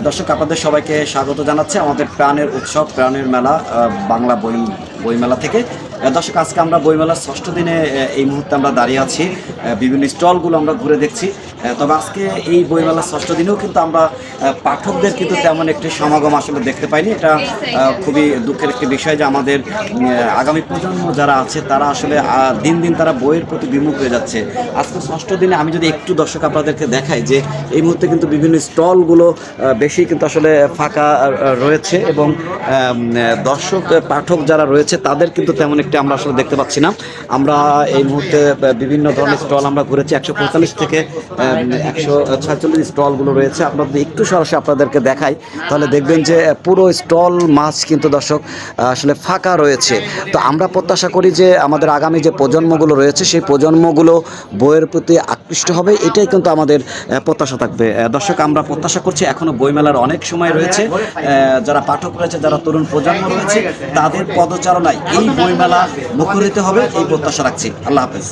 দর্শক আপনাদের সবাইকে স্বাগত জানাচ্ছি আমাদের প্রাণের উৎসব প্রাণের মেলা বাংলা বইমেলা থেকে। দর্শক আজকে আমরা বইমেলার ষষ্ঠ দিনে এই মুহূর্তে আমরা দাঁড়িয়ে আছি, বিভিন্ন স্টলগুলো আমরা ঘুরে দেখছি। তবে আজকে এই বইমেলার ষষ্ঠ দিনেও কিন্তু আমরা পাঠকদের কিন্তু তেমন একটি সমাগম আসলে দেখতে পাইনি। এটা খুবই দুঃখের একটি বিষয় যে আমাদের আগামী প্রজন্ম যারা আছে তারা আসলে দিন দিন তারা বইয়ের প্রতি বিমুখ হয়ে যাচ্ছে। আজকে ষষ্ঠ দিনে আমি যদি একটু দর্শক আপনাদেরকে দেখাই যে এই মুহূর্তে কিন্তু বিভিন্ন স্টলগুলো বেশি কিন্তু আসলে ফাঁকা রয়েছে এবং দর্শক পাঠক যারা রয়েছে তাদের কিন্তু তেমন একটি আমরা আসলে দেখতে পাচ্ছি না। আমরা এই মুহূর্তে বিভিন্ন ধরনের স্টল আমরা ঘুরেছি, 145 থেকে 146 স্টলগুলো রয়েছে। আপনাদের একটু সরাসরি আপনাদেরকে দেখাই তাহলে দেখবেন যে পুরো স্টল মাছ কিন্তু দর্শক আসলে ফাঁকা রয়েছে। তো আমরা প্রত্যাশা করি যে আমাদের আগামী যে প্রজন্মগুলো রয়েছে সেই প্রজন্মগুলো বইয়ের প্রতি আকৃষ্ট হবে, এটাই কিন্তু আমাদের প্রত্যাশা থাকবে। দর্শক আমরা প্রত্যাশা করছি এখনো বইমেলার অনেক সময় রয়েছে, যারা পাঠক রয়েছে যারা তরুণ প্রজন্ম রয়েছে তাদের পদচারণায় এই বইমেলা মুখরিত হবে এই প্রত্যাশা রাখছি। আল্লাহ হাফেজ।